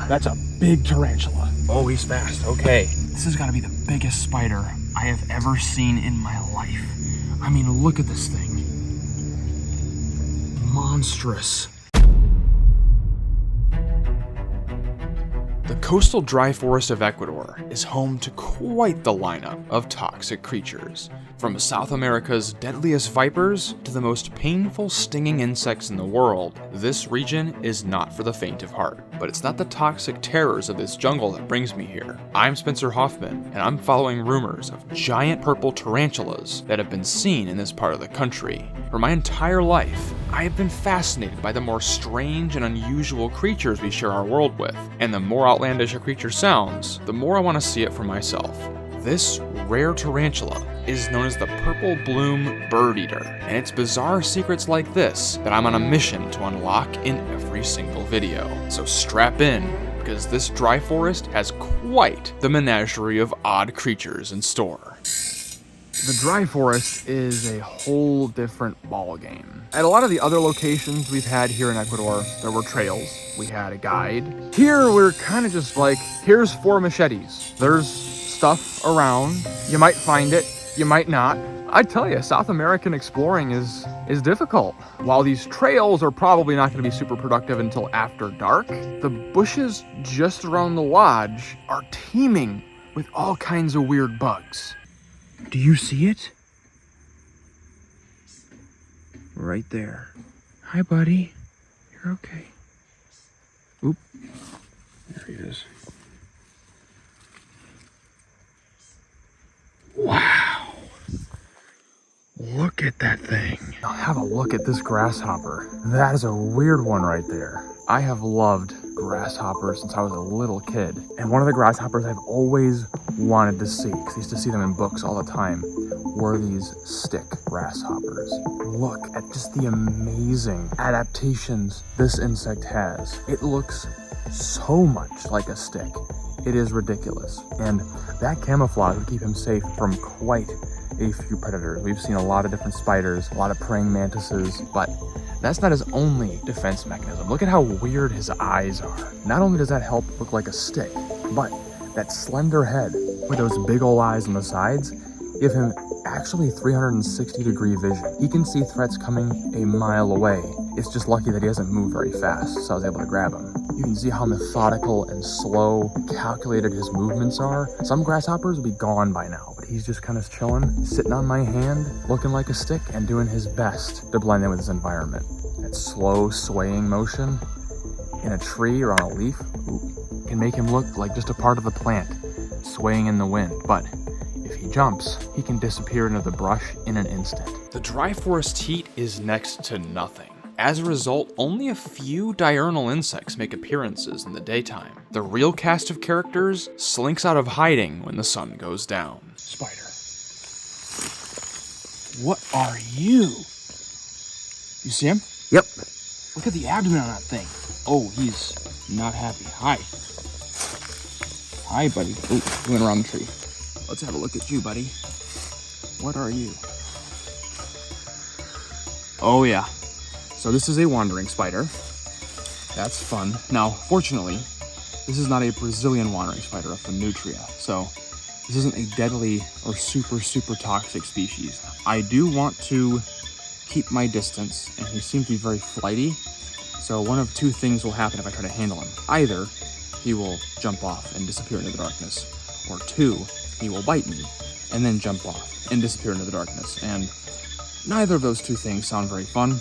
That's a big tarantula. Oh, he's fast. Okay. This has got to be the biggest spider I have ever seen in my life. I mean, look at this thing. Monstrous. The coastal dry forest of Ecuador is home to quite the lineup of toxic creatures. From South America's deadliest vipers to the most painful stinging insects in the world, this region is not for the faint of heart. But it's not the toxic terrors of this jungle that brings me here. I'm Spencer Hoffman, and I'm following rumors of giant purple tarantulas that have been seen in this part of the country. For my entire life, I have been fascinated by the more strange and unusual creatures we share our world with, and the more outlandish a creature sounds, the more I want to see it for myself. This rare tarantula is known as the purple bloom birdeater, and it's bizarre secrets like this that I'm on a mission to unlock in every single video. So strap in, because this dry forest has quite the menagerie of odd creatures in store. The dry forest is a whole different ballgame. At a lot of the other locations we've had here in Ecuador, there were trails. We had a guide. Here, we're kind of just like, here's 4 machetes. There's stuff around. You might find it, you might not. I tell you, South American exploring is difficult. While these trails are probably not going to be super productive until after dark, the bushes just around the lodge are teeming with all kinds of weird bugs. Do you see it? Right there. Hi, buddy. You're okay. Oop. There he is. Wow. Look at that thing. Now have a look at this grasshopper. That is a weird one right there. I have loved grasshoppers since I was a little kid. And one of the grasshoppers I've always wanted to see, because I used to see them in books all the time, were these stick grasshoppers. Look at just the amazing adaptations this insect has. It looks so much like a stick. It is ridiculous. And that camouflage would keep him safe from quite a few predators. We've seen a lot of different spiders, a lot of praying mantises, but that's not his only defense mechanism. Look at how weird his eyes are. Not only does that help look like a stick, but that slender head with those big old eyes on the sides give him actually 360-degree vision. He can see threats coming a mile away. It's just lucky that he doesn't move very fast, so I was able to grab him. You can see how methodical and slow, calculated his movements are. Some grasshoppers would be gone by now, but he's just kind of chilling, sitting on my hand, looking like a stick, and doing his best to blend in with his environment. That slow, swaying motion in a tree or on a leaf can make him look like just a part of the plant, swaying in the wind. But if he jumps, he can disappear into the brush in an instant. The dry forest heat is next to nothing. As a result, only a few diurnal insects make appearances in the daytime. The real cast of characters slinks out of hiding when the sun goes down. Spider. What are you? You see him? Yep. Look at the abdomen on that thing. Oh, he's not happy. Hi. Hi, buddy. Oh, he went around the tree. Let's have a look at you, buddy. What are you? Oh, yeah. So this is a wandering spider. That's fun. Now, fortunately, this is not a Brazilian wandering spider, a Nutria. So this isn't a deadly or super toxic species. I do want to keep my distance, and he seems to be very flighty. So one of 2 things will happen if I try to handle him. Either he will jump off and disappear into the darkness, or 2, he will bite me and then jump off and disappear into the darkness. And neither of those 2 things sound very fun.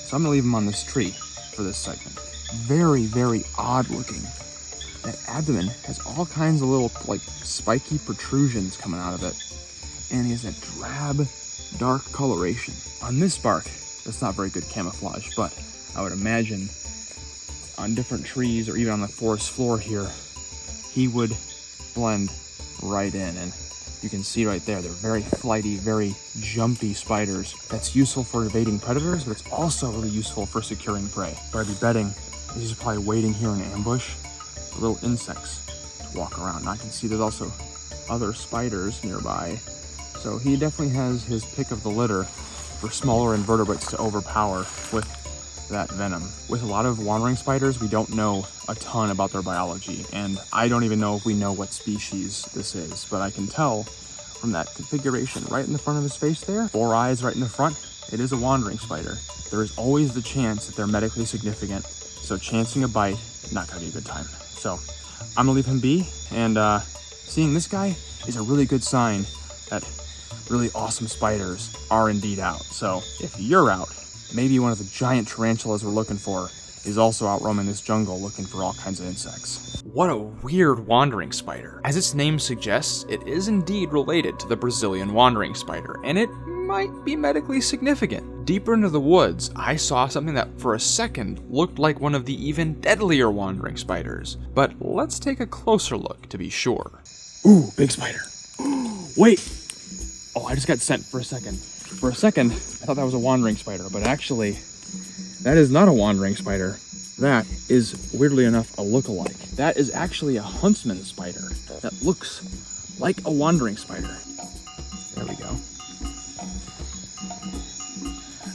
So I'm gonna leave him on this tree for this segment. Very odd looking. That abdomen has all kinds of little like spiky protrusions coming out of it. And he has a drab, dark coloration. On this bark, that's not very good camouflage, but I would imagine on different trees or even on the forest floor here, he would blend right in. And you can see right there, they're very flighty, very jumpy spiders. That's useful for evading predators, but it's also really useful for securing prey. But I'd be betting he's probably waiting here in ambush for little insects to walk around. And I can see there's also other spiders nearby. So he definitely has his pick of the litter for smaller invertebrates to overpower with that venom. With a lot of wandering spiders, we don't know a ton about their biology, and I don't even know if we know what species this is, but I can tell from that configuration right in the front of his face there, 4 eyes right in the front, it is a wandering spider. There is always the chance that they're medically significant, so chancing a bite, not gonna be a good time. So I'm gonna leave him be, and seeing this guy is a really good sign that really awesome spiders are indeed out. So if you're out, maybe one of the giant tarantulas we're looking for is also out roaming this jungle looking for all kinds of insects. What a weird wandering spider. As its name suggests, it is indeed related to the Brazilian wandering spider, and it might be medically significant. Deeper into the woods, I saw something that for a second looked like one of the even deadlier wandering spiders. But let's take a closer look to be sure. Ooh, big spider. Wait. Oh, I just got sent for a second. For a second, I thought that was a wandering spider, but actually, that is not a wandering spider. That is, weirdly enough, a look-alike. That is actually a Huntsman spider that looks like a wandering spider. There we go.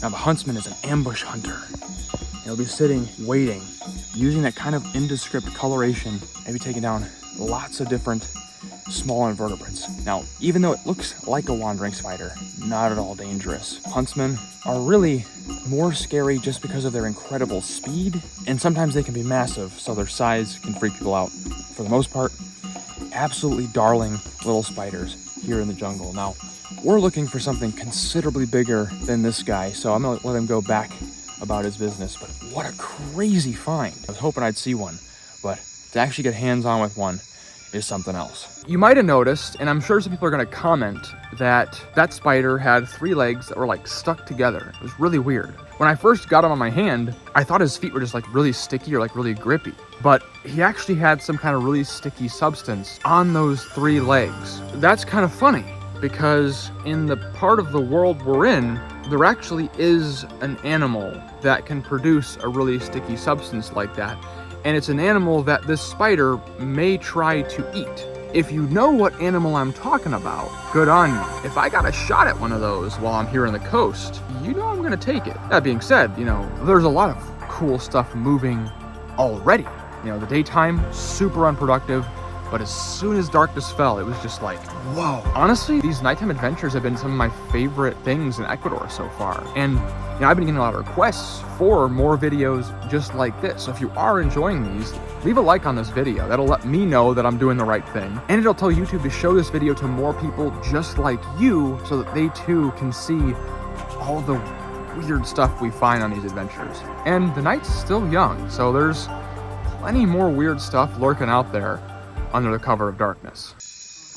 Now, the Huntsman is an ambush hunter. He'll be sitting, waiting, using that kind of indescript coloration, maybe taking down lots of different small invertebrates. Now, even though it looks like a wandering spider, not at all dangerous. Huntsmen are really more scary just because of their incredible speed, and sometimes they can be massive, so their size can freak people out. For the most part, absolutely darling little spiders here in the jungle. Now, we're looking for something considerably bigger than this guy, so I'm gonna let him go back about his business. But what a crazy find. I was hoping I'd see one, but to actually get hands-on with one is something else. You might have noticed, and I'm sure some people are gonna comment, that that spider had 3 legs that were like stuck together. It was really weird. When I first got him on my hand, I thought his feet were just like really sticky or like really grippy, but he actually had some kind of really sticky substance on those 3 legs. That's kind of funny, because in the part of the world we're in, there actually is an animal that can produce a really sticky substance like that. And it's an animal that this spider may try to eat. If you know what animal I'm talking about, good on you. If I got a shot at one of those while I'm here on the coast, you know I'm gonna take it. That being said, you know, there's a lot of cool stuff moving already. You know, the daytime, super unproductive, but as soon as darkness fell, it was just like, whoa. Honestly, these nighttime adventures have been some of my favorite things in Ecuador so far. And you know, I've been getting a lot of requests for more videos just like this. So if you are enjoying these, leave a like on this video. That'll let me know that I'm doing the right thing. And it'll tell YouTube to show this video to more people just like you, so that they too can see all the weird stuff we find on these adventures. And the night's still young, so there's plenty more weird stuff lurking out there under the cover of darkness.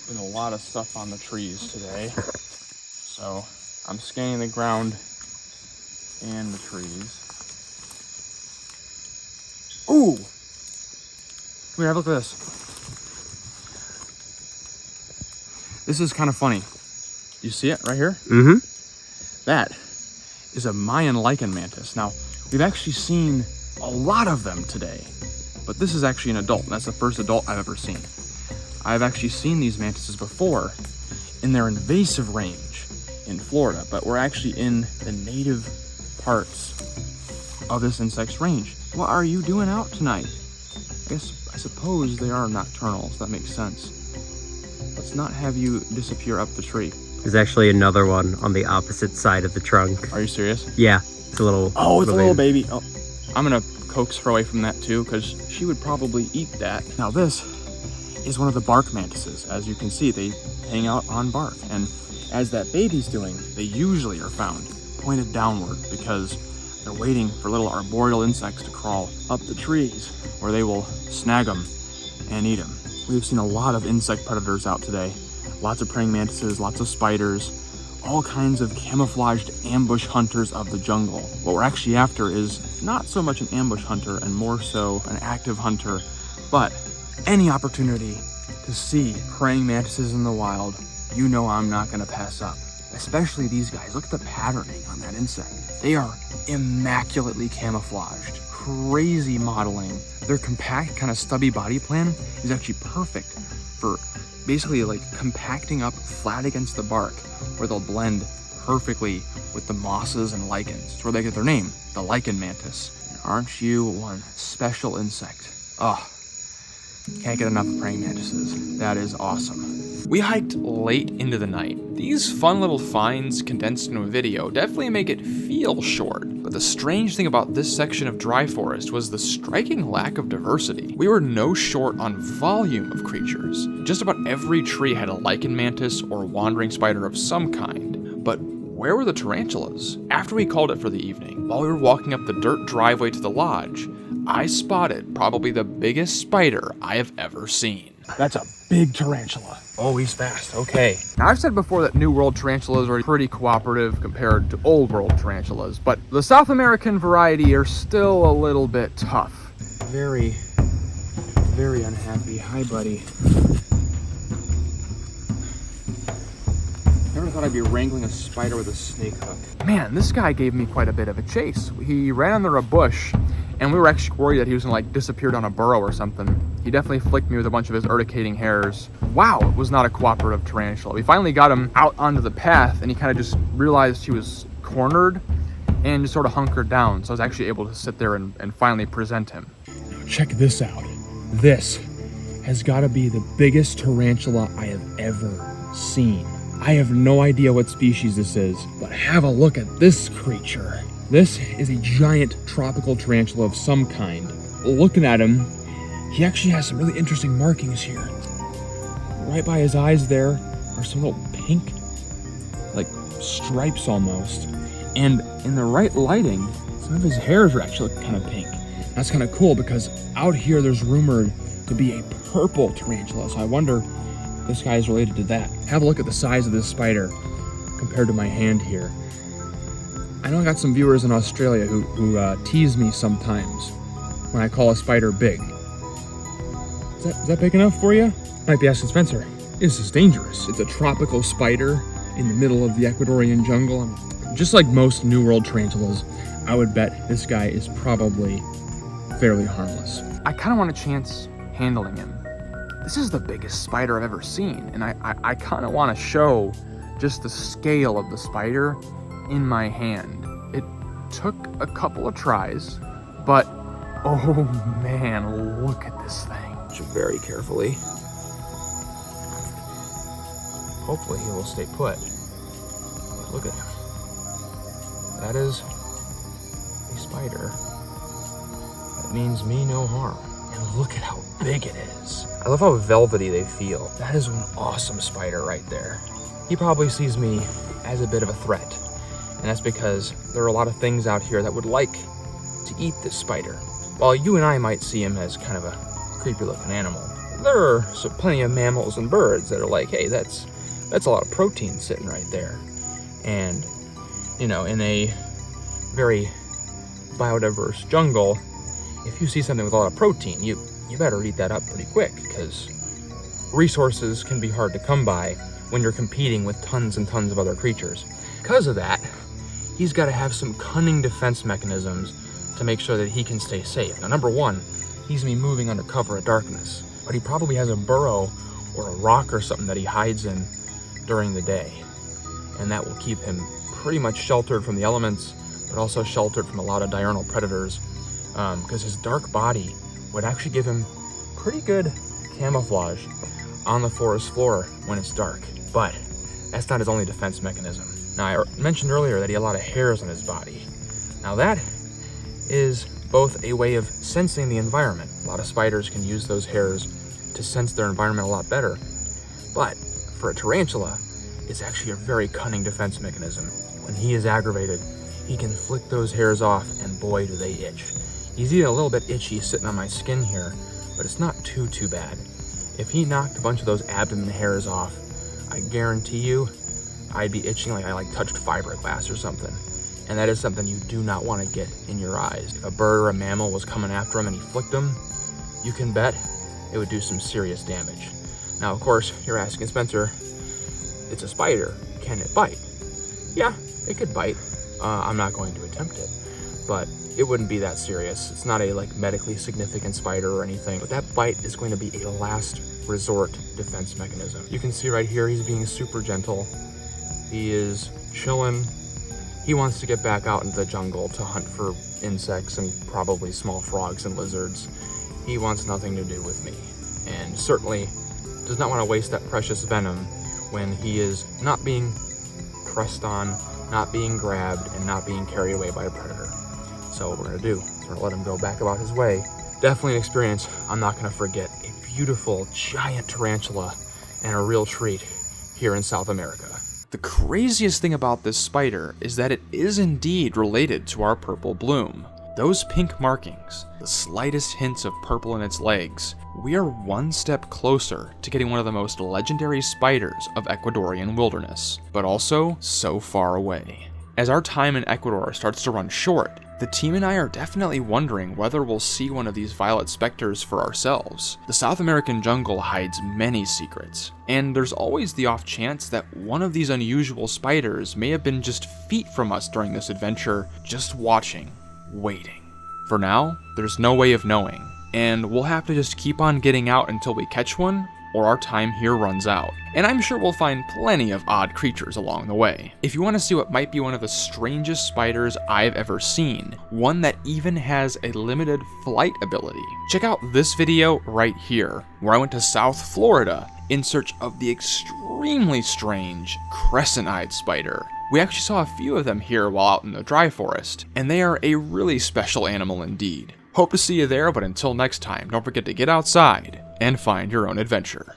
Been a lot of stuff on the trees today, so I'm scanning the ground and the trees. Ooh! Come here, look at this. This is kind of funny. You see it right here? Mm-hmm. That is a Mayan lichen mantis. Now, we've actually seen a lot of them today, but this is actually an adult, and that's the first adult I've ever seen. I've actually seen these mantises before in their invasive range in Florida, but we're actually in the native parts of this insect's range. What are you doing out tonight? I suppose they are nocturnals, that makes sense. Let's not have you disappear up the tree. There's actually another one on the opposite side of the trunk. Are you serious? Yeah, it's a little... Oh, it's a little baby. Oh, I'm gonna coax her away from that too, because she would probably eat that. Now this is one of the bark mantises. As you can see, they hang out on bark. And as that baby's doing, they usually are found pointed downward because they're waiting for little arboreal insects to crawl up the trees where they will snag them and eat them. We've seen a lot of insect predators out today. Lots of praying mantises, lots of spiders, all kinds of camouflaged ambush hunters of the jungle. What we're actually after is not so much an ambush hunter and more so an active hunter, but any opportunity to see praying mantises in the wild, you know I'm not gonna pass up. Especially these guys. Look at the patterning on that insect. They are immaculately camouflaged. Crazy modeling. Their compact, kind of stubby body plan is actually perfect for basically like compacting up flat against the bark, where they'll blend perfectly with the mosses and lichens. It's where they get their name, the lichen mantis. And aren't you one special insect? Oh, can't get enough of praying mantises. That is awesome. We hiked late into the night. These fun little finds condensed into a video definitely make it feel short, but the strange thing about this section of dry forest was the striking lack of diversity. We were no short on volume of creatures. Just about every tree had a lichen mantis or wandering spider of some kind, but where were the tarantulas? After we called it for the evening, while we were walking up the dirt driveway to the lodge, I spotted probably the biggest spider I have ever seen. That's a big tarantula. Oh, he's fast. Okay. Now, I've said before that New World tarantulas are pretty cooperative compared to Old World tarantulas, but the South American variety are still a little bit tough. Very unhappy. Hi, buddy. Never thought I'd be wrangling a spider with a snake hook. Man, this guy gave me quite a bit of a chase. He ran under a bush, and we were actually worried that he was gonna like disappear down a burrow or something. He definitely flicked me with a bunch of his urticating hairs. Wow, it was not a cooperative tarantula. We finally got him out onto the path, and he kind of just realized he was cornered and just sort of hunkered down. So I was actually able to sit there and finally present him. Now check this out. This has got to be the biggest tarantula I have ever seen. I have no idea what species this is, but have a look at this creature. This is a giant tropical tarantula of some kind. Looking at him, he actually has some really interesting markings here. Right by his eyes there are some little pink, like stripes almost. And in the right lighting, some of his hairs are actually kind of pink. That's kind of cool because out here there's rumored to be a purple tarantula. So I wonder if this guy is related to that. Have a look at the size of this spider compared to my hand here. I know I got some viewers in Australia who tease me sometimes when I call a spider big. Is that big enough for you? Might be asking Spencer, is this dangerous? It's a tropical spider in the middle of the Ecuadorian jungle. Just like most New World tarantulas, I would bet this guy is probably fairly harmless. I kind of want a chance handling him. This is the biggest spider I've ever seen, and I kind of want to show just the scale of the spider in my hand. It took a couple of tries, but oh man, look at this thing. Very carefully. Hopefully he will stay put. But look at him. That is a spider. That means me no harm. And look at how big it is. I love how velvety they feel. That is an awesome spider right there. He probably sees me as a bit of a threat. And that's because there are a lot of things out here that would like to eat this spider. While you and I might see him as kind of a creepy looking animal, there are plenty of mammals and birds that are like, hey, that's a lot of protein sitting right there. And, you know, in a very biodiverse jungle, if you see something with a lot of protein, you better eat that up pretty quick, because resources can be hard to come by when you're competing with tons and tons of other creatures. Because of that, he's got to have some cunning defense mechanisms to make sure that he can stay safe. Now, number one, he's gonna be moving under cover of darkness, but he probably has a burrow or a rock or something that he hides in during the day. And that will keep him pretty much sheltered from the elements, but also sheltered from a lot of diurnal predators, because his dark body would actually give him pretty good camouflage on the forest floor when it's dark. But that's not his only defense mechanism. Now, I mentioned earlier that he had a lot of hairs on his body. Now that is both a way of sensing the environment. A lot of spiders can use those hairs to sense their environment a lot better. But for a tarantula, it's actually a very cunning defense mechanism. When he is aggravated, he can flick those hairs off, and boy, do they itch. He's even a little bit itchy sitting on my skin here, but it's not too bad. If he knocked a bunch of those abdomen hairs off, I guarantee you, I'd be itching like I touched fiberglass or something. And that is something you do not want to get in your eyes. If a bird or a mammal was coming after him and he flicked him, you can bet it would do some serious damage. Now, of course, you're asking, Spencer, it's a spider, can it bite? Yeah, it could bite. I'm not going to attempt it, but it wouldn't be that serious. It's not a medically significant spider or anything, but that bite is going to be a last resort defense mechanism. You can see right here, he's being super gentle. He is chilling. He wants to get back out into the jungle to hunt for insects and probably small frogs and lizards. He wants nothing to do with me, and certainly does not want to waste that precious venom when he is not being pressed on, not being grabbed, and not being carried away by a predator. So what we're gonna do is we're gonna let him go back about his way. Definitely an experience I'm not gonna forget. A beautiful giant tarantula and a real treat here in South America. The craziest thing about this spider is that it is indeed related to our purple bloom. Those pink markings, the slightest hints of purple in its legs, we are one step closer to getting one of the most legendary spiders of Ecuadorian wilderness, but also so far away. As our time in Ecuador starts to run short, the team and I are definitely wondering whether we'll see one of these violet specters for ourselves. The South American jungle hides many secrets, and there's always the off chance that one of these unusual spiders may have been just feet from us during this adventure, just watching, waiting. For now, there's no way of knowing, and we'll have to just keep on getting out until we catch one, or our time here runs out. And I'm sure we'll find plenty of odd creatures along the way. If you want to see what might be one of the strangest spiders I've ever seen, one that even has a limited flight ability, check out this video right here, where I went to South Florida in search of the extremely strange crescent-eyed spider. We actually saw a few of them here while out in the dry forest, and they are a really special animal indeed. Hope to see you there, but until next time, don't forget to get outside and find your own adventure.